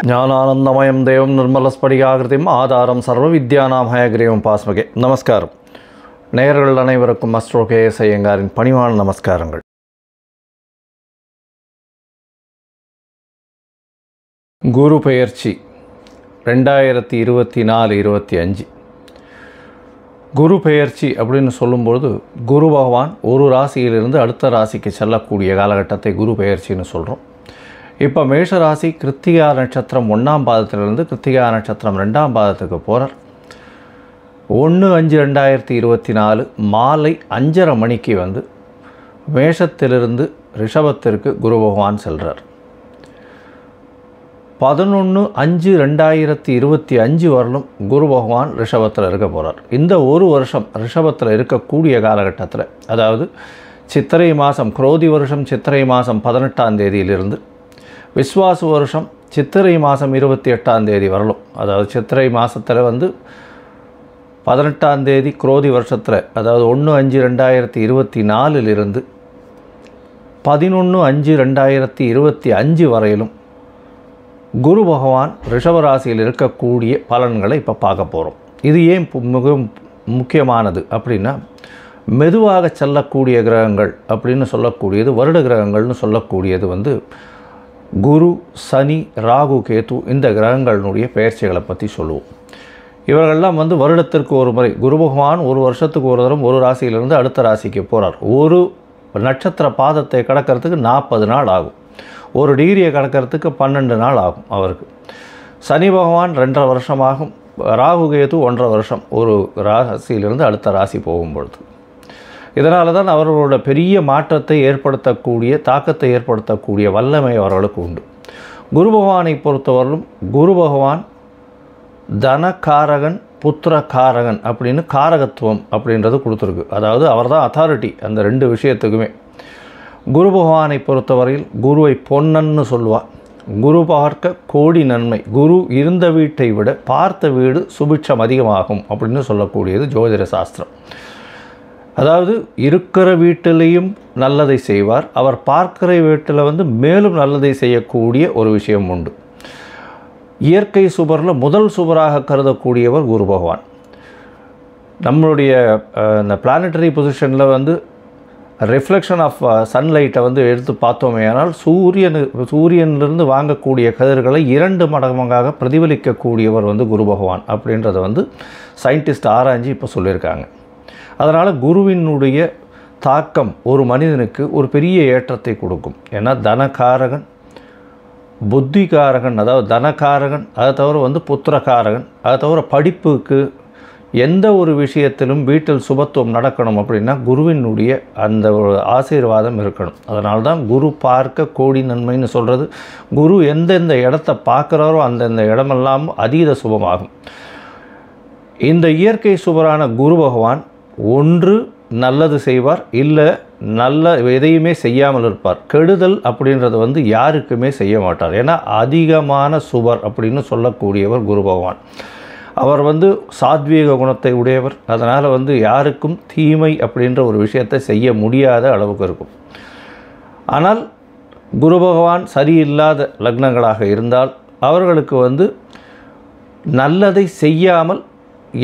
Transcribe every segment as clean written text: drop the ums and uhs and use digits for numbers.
ஞானானந்தமயம் தேவம் நிர்மலஸ்படிகாகிருதிம் ஆதாரம் சர்வ வித்யானாம் ஹயக்ரீவம் பாஸ்மகே. நமஸ்காரம். நேயர்கள் அனைவருக்கும் அஸ்ட்ரோ கேஎஸ் ஐயங்காரின் பணிவான நமஸ்காரங்கள். குரு பெயர்ச்சி 2024-25. குரு பெயர்ச்சி அப்படின்னு சொல்லும்பொழுது குரு பகவான் ஒரு ராசியிலிருந்து அடுத்த ராசிக்கு செல்லக்கூடிய காலகட்டத்தை குரு பெயர்ச்சின்னு சொல்கிறோம். இப்போ மேஷ ராசி கிருத்திகா நட்சத்திரம் 1ஆம் பாதத்திலிருந்து கிருத்திகா நட்சத்திரம் 2ஆம் பாதத்துக்கு போகிறார். 1/5/2024 மாலை 5:30 மணிக்கு வந்து மேஷத்திலிருந்து ரிஷபத்திற்கு குரு பகவான் செல்கிறார். 11/5/2025 வரலும் குரு பகவான் ரிஷபத்தில் இருக்க போகிறார். இந்த ஒரு வருஷம் ரிஷபத்தில் இருக்கக்கூடிய காலகட்டத்தில், அதாவது சித்திரை மாதம், குரோதி வருஷம் சித்திரை மாதம் 18ஆம் தேதியிலிருந்து விஸ்வாசு வருஷம் சித்திரை மாதம் 28ஆம் தேதி வரலும், அதாவது சித்திரை மாதத்தில் வந்து 18ஆம் தேதி குரோதி வருஷத்தில், அதாவது 1/5/2024 11/5/2025 வரையிலும் குரு பகவான் ரிஷபராசியில் இருக்கக்கூடிய பலன்களை இப்போ பார்க்க போகிறோம். இது ஏன் மிக முக்கியமானது அப்படின்னா, மெதுவாக செல்லக்கூடிய கிரகங்கள் அப்படின்னு சொல்லக்கூடியது, வருட கிரகங்கள்னு சொல்லக்கூடியது வந்து குரு, சனி, ராகு, கேது, இந்த கிரகங்களினுடைய பெயர்ச்சிகளை பற்றி சொல்லுவோம். இவர்கள்லாம் வந்து வருடத்திற்கு ஒரு முறை, குரு பகவான் ஒரு வருஷத்துக்கு ஒரு தரம் ஒரு ராசியிலிருந்து அடுத்த ராசிக்கு போகிறார். ஒரு நட்சத்திர பாதத்தை கடக்கிறதுக்கு 40 நாள் ஆகும். ஒரு டிகிரியை கடக்கிறதுக்கு 12 நாள் ஆகும் அவருக்கு. சனி பகவான் 2.5 வருஷமாகும். ராகு கேது 1.5 வருஷம் ஒரு ராசியிலிருந்து அடுத்த ராசி போகும்பொழுது. இதனால தான் அவர்களோட பெரிய மாற்றத்தை ஏற்படுத்தக்கூடிய, தாக்கத்தை ஏற்படுத்தக்கூடிய வல்லமை அவர்களுக்கு உண்டு. குரு பகவானை பொறுத்தவரையிலும் குரு பகவான் தனகாரகன், புத்திரகாரகன் அப்படின்னு காரகத்துவம் அப்படின்றது கொடுத்துருக்கு. அதாவது அவர் தான் அத்தாரிட்டி அந்த 2 விஷயத்துக்குமே. குரு பகவானை பொறுத்தவரையில் குருவை பொன்னன்னு சொல்லுவார். குரு பார்க்க கோடி நன்மை, குரு இருந்த வீட்டை விட பார்த்த வீடு சுபிட்சம் அதிகமாகும் அப்படின்னு சொல்லக்கூடியது ஜோதிட சாஸ்திரம். அதாவது இருக்கிற வீட்டிலையும் நல்லதை செய்வார், அவர் பார்க்கிற வீட்டில் வந்து மேலும் நல்லதை செய்யக்கூடிய ஒரு விஷயம் உண்டு. இயற்கை சுபரில் முதல் சுபராக கருதக்கூடியவர் குரு பகவான். நம்மளுடைய இந்த பிளானட்டரி பொசிஷனில் வந்து ரிஃப்ளெக்ஷன் ஆஃப் சன்லைட்டை வந்து எடுத்து பார்த்தோமே, ஆனால் சூரியனிலிருந்து வாங்கக்கூடிய கதிர்களை 2 மடங்காக பிரதிபலிக்கக்கூடியவர் வந்து குரு பகவான் அப்படின்றத வந்து சயின்டிஸ்ட் ஆராய்ச்சி இப்போ சொல்லியிருக்காங்க. அதனால் குருவினுடைய தாக்கம் ஒரு மனிதனுக்கு ஒரு பெரிய ஏற்றத்தை கொடுக்கும். ஏன்னா தனகாரகன், புத்திகாரகன், அதாவது தனகாரகன், அதை தவிர வந்து புத்திரகாரகன், அதை தவிர படிப்புக்கு எந்த ஒரு விஷயத்திலும் வீட்டில் சுபத்துவம் நடக்கணும் அப்படின்னா குருவினுடைய அந்த ஒரு ஆசீர்வாதம் இருக்கணும். அதனால தான் குரு பார்க்க கோடி நன்மைன்னு சொல்கிறது. குரு எந்தெந்த இடத்த பார்க்குறாரோ அந்தந்த இடமெல்லாம் அதீத சுபமாகும். இந்த இயற்கை சுபரான குரு பகவான் ஒன்று நல்லது செய்வார், இல்லை நல்ல எதையுமே செய்யாமல் இருப்பார். கெடுதல் அப்படின்றது வந்து யாருக்குமே செய்ய மாட்டார். ஏன்னா அதிகமான சுபர் அப்படின்னு சொல்லக்கூடியவர் குரு பகவான். அவர் வந்து சாத்வீக குணத்தை உடையவர். அதனால் வந்து யாருக்கும் தீமை அப்படின்ற ஒரு விஷயத்தை செய்ய முடியாத அளவுக்கு இருக்கும். ஆனால் குரு பகவான் சரியில்லாத லக்னங்களாக இருந்தால் அவர்களுக்கு வந்து நல்லதை செய்யாமல்,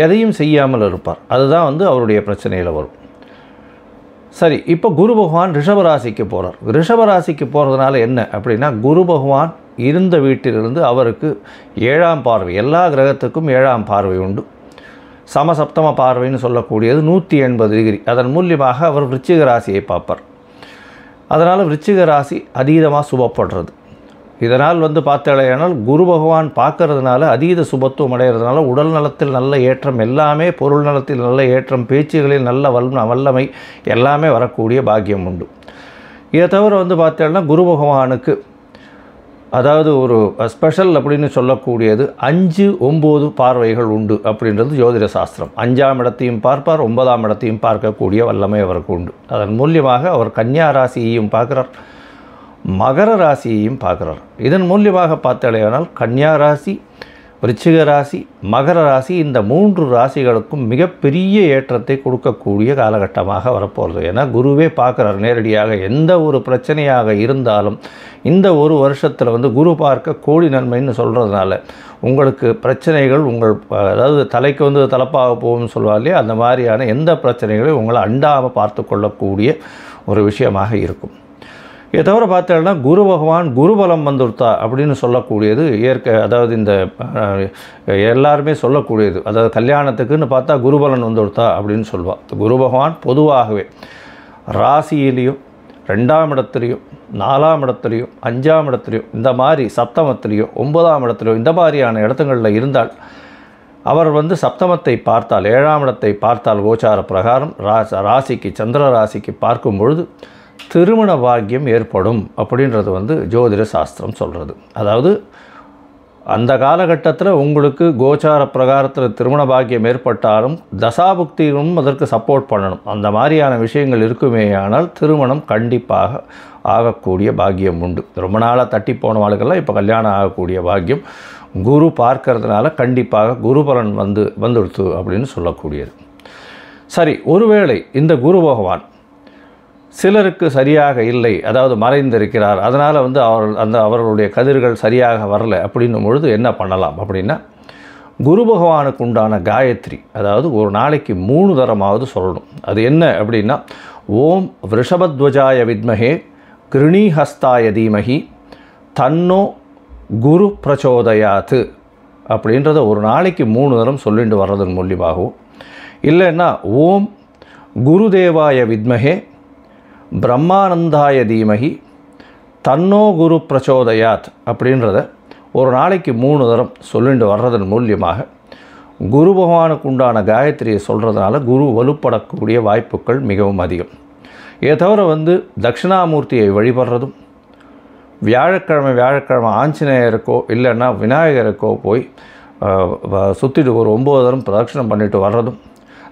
எதையும் செய்யாமல் இருப்பார். அதுதான் வந்து அவருடைய பிரச்சனையில் வரும். சரி, இப்போ குரு பகவான் ரிஷபராசிக்கு போகிறார். ரிஷபராசிக்கு போகிறதுனால என்ன அப்படின்னா, குரு பகவான் இருந்த வீட்டிலிருந்து அவருக்கு 7ஆம் பார்வை, எல்லா கிரகத்துக்கும் 7ஆம் பார்வை உண்டு. சமசப்தம பார்வைன்னு சொல்லக்கூடியது 180 டிகிரி. அதன் மூலியமாக அவர் விருச்சிக ராசியை பார்ப்பார். அதனால் விருச்சிக ராசி அதீதமாக சுபப்படுறது. இதனால் வந்து பார்த்தாலேயானால் குரு பகவான் பார்க்கறதுனால அதீத சுபத்துவம் அடைகிறதுனால உடல் நலத்தில் நல்ல ஏற்றம், எல்லாமே பொருள் நலத்தில் நல்ல ஏற்றம், பேச்சுகளில் நல்ல வல்லமை எல்லாமே வரக்கூடிய பாக்கியம் உண்டு. இதை தவிர வந்து பார்த்தோம்னா குரு பகவானுக்கு அதாவது ஒரு ஸ்பெஷல் அப்படின்னு சொல்லக்கூடியது 5-9 பார்வைகள் உண்டு அப்படின்றது ஜோதிட சாஸ்திரம். 5ஆம் இடத்தையும் பார்ப்பார், 9ஆம் இடத்தையும் பார்க்கக்கூடிய வல்லமை அவருக்கு உண்டு. அதன் மூலியமாக அவர் கன்னியா ராசியையும் பார்க்குறார், மகர ராசியையும் பார்க்குறார். இதன் மூலியமாக பார்த்தாலேயானால் கன்னியா ராசி, விருச்சிக ராசி, மகர ராசி, இந்த 3 ராசிகளுக்கும் மிகப்பெரிய ஏற்றத்தை கொடுக்கக்கூடிய காலகட்டமாக வரப்போகிறது. ஏன்னா குருவே பார்க்குறார் நேரடியாக. எந்த ஒரு பிரச்சனையாக இருந்தாலும் இந்த ஒரு வருஷத்தில் வந்து குரு பார்க்க கோடி நன்மைன்னு சொல்கிறதுனால உங்களுக்கு பிரச்சனைகள் அதாவது தலைக்கு வந்து தலப்பாக போகும்னு சொல்லுவாங்க இல்லையா, அந்த மாதிரியான எந்த பிரச்சனைகளையும் உங்களை அண்டாமல் பார்த்து கொள்ளக்கூடிய ஒரு விஷயமாக இருக்கும். இதை தவிர பார்த்தோம்னா குரு பகவான் குருபலம் வந்துடுத்தா அப்படின்னு சொல்லக்கூடியது அதாவது இந்த எல்லாருமே சொல்லக்கூடியது. அதாவது கல்யாணத்துக்குன்னு பார்த்தா குருபலன் வந்துடுத்தா அப்படின்னு சொல்லுவாள். குரு பகவான் பொதுவாகவே ராசியிலையும் 2ஆம் இடத்துலையும் 4ஆம் இடத்துலையும் 5ஆம் இடத்துலையும் இந்த மாதிரி சப்தமத்திலையும் 9ஆம் இடத்துலையும் இந்த மாதிரியான இடத்துங்களில் இருந்தால் அவர் வந்து சப்தமத்தை பார்த்தால் 7ஆம் இடத்தை பார்த்தால் கோச்சார பிரகாரம் ராசிக்கு சந்திர ராசிக்கு பார்க்கும் பொழுது திருமண பாக்கியம் ஏற்படும் அப்படின்றது வந்து ஜோதிட சாஸ்திரம் சொல்கிறது. அதாவது அந்த காலகட்டத்தில் உங்களுக்கு கோச்சார பிரகாரத்தில் திருமண பாக்கியம் ஏற்பட்டாலும் தசாபுக்தியும் அதற்கு சப்போர்ட் பண்ணணும். அந்த மாதிரியான விஷயங்கள் இருக்குமேயானால் திருமணம் கண்டிப்பாக ஆகக்கூடிய பாக்கியம் உண்டு. ரொம்ப நாளாக தட்டி போனவாளுக்கெல்லாம் இப்போ கல்யாணம் ஆகக்கூடிய பாக்கியம் குரு பார்க்கறதுனால கண்டிப்பாக குருபலன் வந்துடுத்து அப்படின்னு சொல்லக்கூடியது. சரி, ஒருவேளை இந்த குரு பகவான் சிலருக்கு சரியாக இல்லை, அதாவது மறைந்திருக்கிறார், அதனால் வந்து அவர்களுடைய கதிர்கள் சரியாக வரலை அப்படின்னும் பொழுது என்ன பண்ணலாம் அப்படின்னா, குரு பகவானுக்கு உண்டான காயத்ரி அதாவது ஒரு நாளைக்கு 3 தரமாவது சொல்லணும். அது என்ன அப்படின்னா, ஓம் விருஷபத்வஜாய வித்மஹே கிருணிஹஸ்தாய தீமஹி தன்னோ குரு பிரச்சோதயாத்து அப்படின்றத ஒரு நாளைக்கு 3 தரம் சொல்லிட்டு வர்றதன் மூலியமாகவும், இல்லைன்னா ஓம் குருதேவாய வித்மஹே பிரம்மானந்தாய தீமஹி தன்னோ குரு பிரச்சோதயாத் அப்படின்றத ஒரு நாளைக்கு 3 தரம் சொல்லிட்டு வர்றதன் மூலியமாக குரு பகவானுக்கு உண்டான காயத்ரியை சொல்கிறதுனால குரு வலுப்படக்கூடிய வாய்ப்புகள் மிகவும் அதிகம். இதை தவிர வந்து தட்சிணாமூர்த்தியை வழிபடுறதும், வியாழக்கிழமை ஆஞ்சநேயருக்கோ இல்லைன்னா விநாயகருக்கோ போய் சுற்றிட்டு ஒரு 9 தரம் பிரதட்சணம் பண்ணிட்டு வர்றதும்,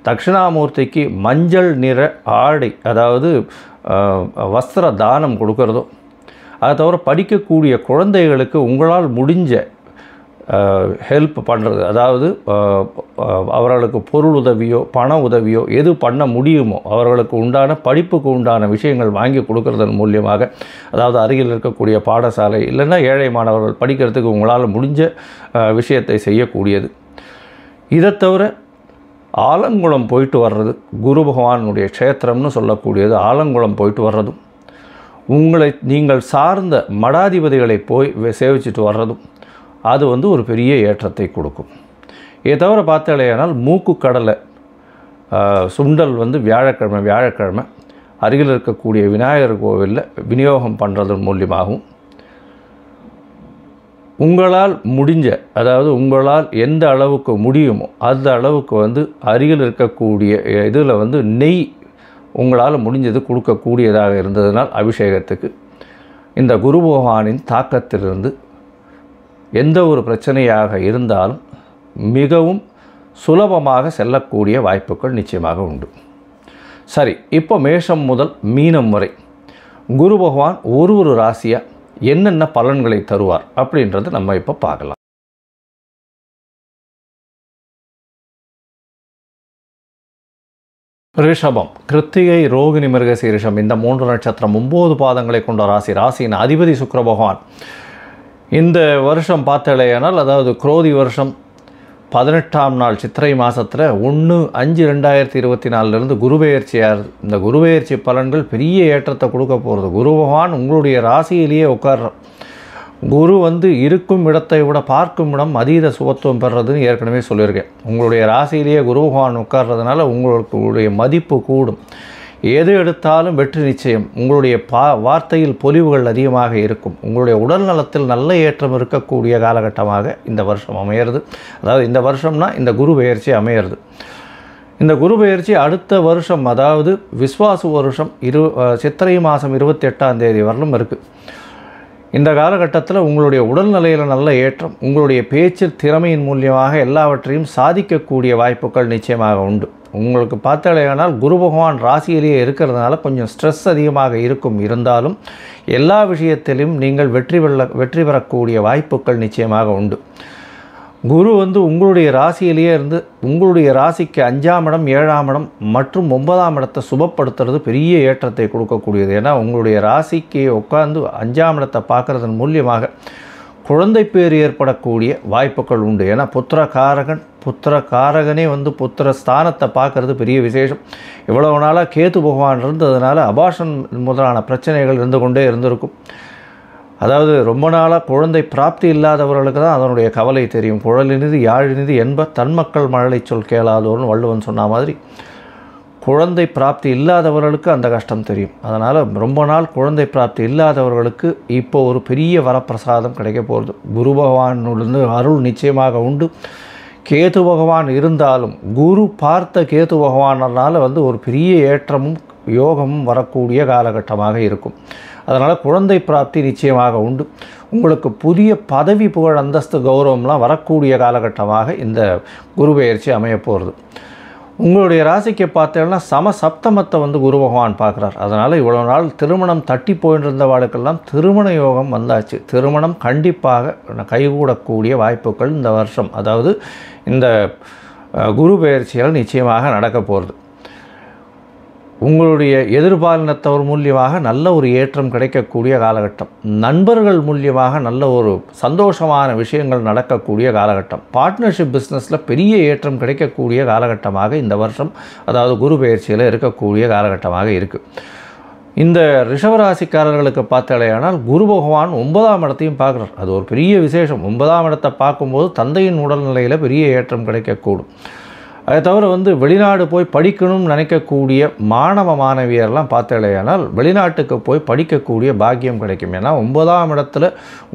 தட்சிணாமூர்த்திக்கு மஞ்சள் நிற ஆடை அதாவது வஸ்திர தானம் கொடுக்கறதும், அதை தவிர படிக்கக்கூடிய குழந்தைகளுக்கு உங்களால் முடிஞ்ச ஹெல்ப் பண்ணுறது, அதாவது அவர்களுக்கு பொருள் உதவியோ பண உதவியோ எது பண்ண முடியுமோ அவர்களுக்கு உண்டான படிப்புக்கு உண்டான விஷயங்கள் வாங்கி கொடுக்கறதன் மூலியமாக, அதாவது அருகில் இருக்கக்கூடிய பாடசாலை இல்லைன்னா ஏழை மாணவர்கள் படிக்கிறதுக்கு உங்களால் முடிஞ்ச விஷயத்தை செய்யக்கூடியது. இதை தவிர ஆலங்குளம் போயிட்டு வர்றது, குரு பகவானுடைய க்ஷேத்திரம்னு சொல்லக்கூடியது ஆலங்குளம் போயிட்டு வர்றதும், நீங்கள் சார்ந்த மடாதிபதிகளை போய் சேவிச்சுட்டு வர்றதும் அது வந்து ஒரு பெரிய ஏற்றத்தை கொடுக்கும். இதை தவிர பார்த்தாலேயானால் மூக்கு கடலை சுண்டல் வந்து வியாழக்கிழமை அருகில் இருக்கக்கூடிய விநாயகர் கோவிலில் விநியோகம் பண்ணுறதன் மூலியமாகவும், உங்களால் முடிஞ்ச அதாவது உங்களால் எந்த அளவுக்கு முடியுமோ அந்த அளவுக்கு வந்து அருகில் இருக்கக்கூடிய இதில் வந்து நெய் உங்களால் முடிஞ்சது கொடுக்கக்கூடியதாக இருந்ததுனால் அபிஷேகத்துக்கு இந்த குரு பகவானின் தாக்கத்திலிருந்து எந்த ஒரு பிரச்சனையாக இருந்தாலும் மிகவும் சுலபமாக செல்லக்கூடிய வாய்ப்புகள் நிச்சயமாக உண்டு. சரி, இப்போ மேஷம் முதல் மீனம் வரை குரு பகவான் ஒரு ராசியாக என்னென்ன பலன்களை தருவார் அப்படின்றது நம்ம இப்போ பார்க்கலாம். ரிஷபம், கிருத்திகை, ரோகிணி, மிருகசீரிஷம் இந்த 3 நட்சத்திரம் 9 பாதங்களை கொண்ட ராசியின் அதிபதி சுக்கிர பகவான் இந்த வருஷம் பார்த்தாலேயானால், அதாவது குரோதி வருஷம் 18ஆம் நாள் சித்திரை மாதத்தில் 1/5/2024 குருபெயர்ச்சியார். இந்த குருபெயர்ச்சி பலன்கள் பெரிய ஏற்றத்தை கொடுக்க போகிறது. குரு பகவான் உங்களுடைய ராசியிலேயே உட்கார்ற குரு வந்து இருக்கும் இடத்தை விட பார்க்கும் இடம் அதீத சுபத்துவம் பெறுறதுன்னு ஏற்கனவே சொல்லியிருக்கேன். உங்களுடைய ராசியிலேயே குரு பகவான் உட்கார்றதுனால உங்களுடைய மதிப்பு கூடும். எது எடுத்தாலும் வெற்றி நிச்சயம். உங்களுடைய வார்த்தையில் பொலிவுகள் அதிகமாக இருக்கும். உங்களுடைய உடல் நலத்தில் நல்ல ஏற்றம் இருக்கக்கூடிய காலகட்டமாக இந்த வருஷம் அமையிறது. அதாவது இந்த வருஷம்னா இந்த குரு பெயர்ச்சி அமையிறது. இந்த குரு பெயர்ச்சி அடுத்த வருஷம், அதாவது விஸ்வாசு வருஷம் சித்திரை மாதம் 28ஆம் தேதி வரலும் இருக்குது. இந்த காலகட்டத்தில் உங்களுடைய உடல்நிலையில் நல்ல ஏற்றம், உங்களுடைய பேச்சு திறமையின் மூலியமாக எல்லாவற்றையும் சாதிக்கக்கூடிய வாய்ப்புகள் நிச்சயமாக உண்டு. உங்களுக்கு பார்த்தாலேயானால் குரு பகவான் ராசியிலேயே இருக்கிறதுனால கொஞ்சம் ஸ்ட்ரெஸ் அதிகமாக இருந்தாலும் எல்லா விஷயத்திலும் நீங்கள் வெற்றி பெறக்கூடிய வாய்ப்புகள் நிச்சயமாக உண்டு. குரு வந்து உங்களுடைய ராசியிலேயே இருந்து உங்களுடைய ராசிக்கு 5ஆம் இடம் 7ஆம் இடம் மற்றும் 9ஆம் இடத்தை சுபப்படுத்துறது பெரிய ஏற்றத்தை கொடுக்கக்கூடியது. ஏன்னா உங்களுடைய ராசிக்கு உட்கார்ந்து 5ஆம் இடத்தை பார்க்குறதன் மூலியமாக குழந்தை பேர் ஏற்படக்கூடிய வாய்ப்புகள் உண்டு. ஏன்னா புத்திரகாரகனே வந்து புத்திர ஸ்தானத்தை பார்க்குறது பெரிய விசேஷம். இவ்வளவு நாளாக கேது பகவான் இருந்ததுனால அபாஷன் முதலான பிரச்சனைகள் இருந்து கொண்டே இருந்திருக்கும். அதாவது ரொம்ப நாளாக குழந்தை பிராப்தி இல்லாதவர்களுக்கு தான் அதனுடைய கவலை தெரியும். குழலினிது யாழினிது என்ப தன்மக்கள் மழலை சொல் கேளாதோர்னு வள்ளுவன் சொன்ன மாதிரி குழந்தை பிராப்தி இல்லாதவர்களுக்கு அந்த கஷ்டம் தெரியும். அதனால் ரொம்ப நாள் குழந்தை பிராப்தி இல்லாதவர்களுக்கு இப்போ ஒரு பெரிய வரப்பிரசாதம் கிடைக்க போகிறது. குரு பகவானிலிருந்து அருள் நிச்சயமாக உண்டு. கேது பகவான் இருந்தாலும் குரு பார்த்த கேது பகவானால் வந்து ஒரு பெரிய ஏற்றமும் யோகமும் வரக்கூடிய காலகட்டமாக இருக்கும். அதனால் குழந்தை பிராப்தி நிச்சயமாக உண்டு. உங்களுக்கு புதிய பதவி புகழ் அந்தஸ்து கௌரவம்லாம் வரக்கூடிய காலகட்டமாக இந்த குரு பெயர்ச்சி அமைய போகிறது. உங்களுடைய ராசிக்கு பார்த்தீங்கன்னா சப்தமத்தை வந்து குரு பகவான் பார்க்குறார். அதனால் இவ்வளோ நாள் திருமணம் தட்டி போயிட்டு இருந்தவாளுக்கெல்லாம் திருமண யோகம் வந்தாச்சு. திருமணம் கண்டிப்பாக கைகூடக்கூடிய வாய்ப்புகள் இந்த வருஷம், அதாவது இந்த குரு பெயர்ச்சியால் நிச்சயமாக நடக்க போகிறது. உங்களுடைய எதிர்பாலினத்தவர் மூலியமாக நல்ல ஒரு ஏற்றம் கிடைக்கக்கூடிய காலகட்டம். நண்பர்கள் மூலியமாக நல்ல ஒரு சந்தோஷமான விஷயங்கள் நடக்கக்கூடிய காலகட்டம். பார்ட்னர்ஷிப் பிஸ்னஸில் பெரிய ஏற்றம் கிடைக்கக்கூடிய காலகட்டமாக இந்த வருஷம், அதாவது குரு பெயர்ச்சியில் இருக்கக்கூடிய காலகட்டமாக இருக்குது. இந்த ரிஷபராசிக்காரர்களுக்கு பார்த்தாலேயானால் குரு பகவான் 9ஆம் இடத்தையும் பார்க்குறார். அது ஒரு பெரிய விசேஷம். 9ஆம் இடத்தை பார்க்கும்போது தந்தையின் உடல்நிலையில் பெரிய ஏற்றம் கிடைக்கக்கூடும். அதை தவிர வந்து வெளிநாடு போய் படிக்கணும்னு நினைக்கக்கூடிய மாணவியர்லாம் பார்த்தாலேயானால் வெளிநாட்டுக்கு போய் படிக்கக்கூடிய பாக்கியம் கிடைக்கும். ஏன்னா 9ஆம் இடத்துல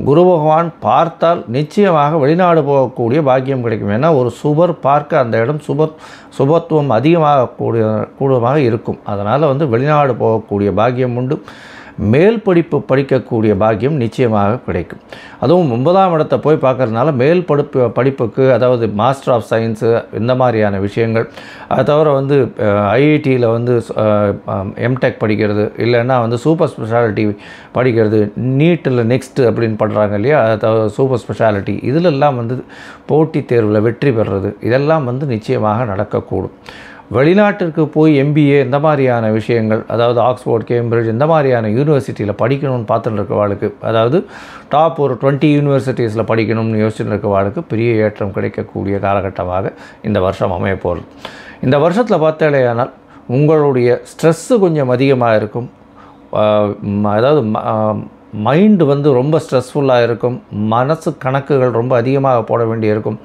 குரு பகவான் பார்த்தால் நிச்சயமாக வெளிநாடு போகக்கூடிய பாக்கியம் கிடைக்கும். ஏன்னா ஒரு சுபர் பார்க்க அந்த இடம் சுபத்துவம் அதிகமாக கூடுதலாக இருக்கும். அதனால் வந்து வெளிநாடு போகக்கூடிய பாக்கியம் உண்டு. மேல் படிப்பு படிக்கக்கூடிய பாக்கியம் நிச்சயமாக கிடைக்கும். அதுவும் 9ஆம் இடத்தை போய் பார்க்கறதுனால மேல் படிப்புக்கு, அதாவது மாஸ்டர் ஆஃப் சயின்ஸு இந்த மாதிரியான விஷயங்கள், அதை தவிர வந்து ஐஐடியில் வந்து எம்டெக் படிக்கிறது, இல்லைன்னா வந்து சூப்பர் ஸ்பெஷாலிட்டி படிக்கிறது, நீட்டில் நெக்ஸ்ட்டு அப்படின்னு பண்ணுறாங்க இல்லையா, அதை தவிர சூப்பர் ஸ்பெஷாலிட்டி இதிலெல்லாம் வந்து போட்டித் தேர்வில் வெற்றி பெறுறது இதெல்லாம் வந்து நிச்சயமாக நடக்கக்கூடும். வெளிநாட்டிற்கு போய் எம்பிஏ இந்த மாதிரியான விஷயங்கள், அதாவது ஆக்ஸ்போர்ட், கேம்பிரிட்ஜ் இந்த மாதிரியான யூனிவர்சிட்டியில் படிக்கணும்னு பார்த்துட்டு இருக்கவாளுக்கு, அதாவது டாப் ஒரு 20 யூனிவர்சிட்டிஸில் படிக்கணும்னு யோசிச்சுட்டு இருக்கவாளுக்கு பெரிய ஏற்றம் கிடைக்கக்கூடிய காலகட்டமாக இந்த வருஷம் அமைய போகிறது. இந்த வருஷத்தில் பார்த்தாலேயானால் உங்களுடைய ஸ்ட்ரெஸ்ஸு கொஞ்சம் அதிகமாக இருக்கும். அதாவது மைண்டு வந்து ரொம்ப ஸ்ட்ரெஸ்ஃபுல்லாக இருக்கும். மனசு கணக்குகள் ரொம்ப அதிகமாக போட வேண்டியிருக்கும்.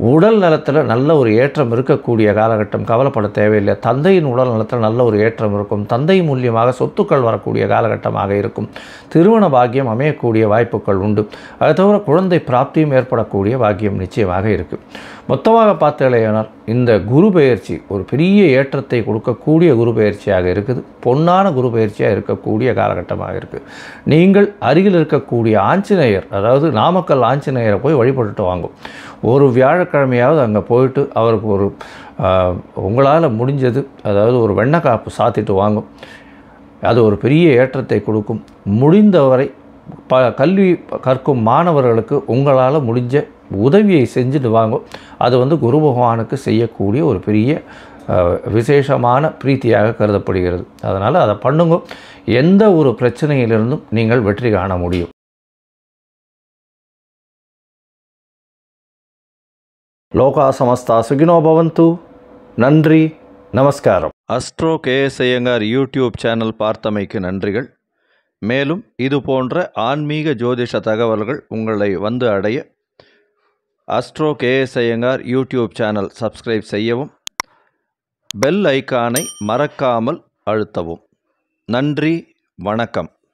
உடல் நலத்தில் நல்ல ஒரு ஏற்றம் இருக்கக்கூடிய காலகட்டம். கவலைப்பட தேவையில்லை. தந்தையின் உடல் நலத்தில் நல்ல ஒரு ஏற்றம் இருக்கும். தந்தை மூலியமாக சொத்துக்கள் வரக்கூடிய காலகட்டமாக இருக்கும். திருமண பாக்கியம் அமையக்கூடிய வாய்ப்புகள் உண்டு. அதை தவிர குழந்தை பிராப்தியும் ஏற்படக்கூடிய பாக்கியம் நிச்சயமாக இருக்குது. மொத்தமாக பார்த்தாலேயானால் இந்த குரு பெயர்ச்சி ஒரு பெரிய ஏற்றத்தை கொடுக்கக்கூடிய குரு பெயர்ச்சியாக இருக்குது. பொன்னான குரு பெயர்ச்சியாக இருக்கக்கூடிய காலகட்டமாக இருக்குது. நீங்கள் அருகில் இருக்கக்கூடிய ஆஞ்சநேயர், அதாவது நாமக்கல் ஆஞ்சநேயரை போய் வழிபட்டுட்டு வாங்கும். ஒரு வியாழக்கிழமையாவது அங்கே போயிட்டு அவருக்கு ஒரு உங்களால் முடிஞ்சது, அதாவது ஒரு வெண்ணக்காப்பு சாத்திட்டு வாங்கும். அது ஒரு பெரிய ஏற்றத்தை கொடுக்கும். முடிந்தவரை கல்வி கற்கும் மாணவர்களுக்கு உங்களால் முடிஞ்ச உதவியை செஞ்சுட்டு வாங்கும். அது வந்து குரு பகவானுக்கு செய்யக்கூடிய ஒரு பெரிய விசேஷமான பிரீத்தியாக கருதப்படுகிறது. அதனால் அதை பண்ணுங்க. எந்த ஒரு பிரச்சனையிலிருந்தும் நீங்கள் வெற்றி காண முடியும். லோகா சமஸ்தா சுகினோ பவந்து. நன்றி, நமஸ்காரம். Astro KS Iyengar YouTube channel பார்த்தமைக்கு நன்றிகள். மேலும் இது போன்ற ஆன்மீக ஜோதிஷ தகவல்கள் உங்களை வந்து அடைய astro KS Iyengar YouTube channel subscribe செய்யவும், பெல் ஐக்கானை மறக்காமல் அழுத்தவும். நன்றி, வணக்கம்.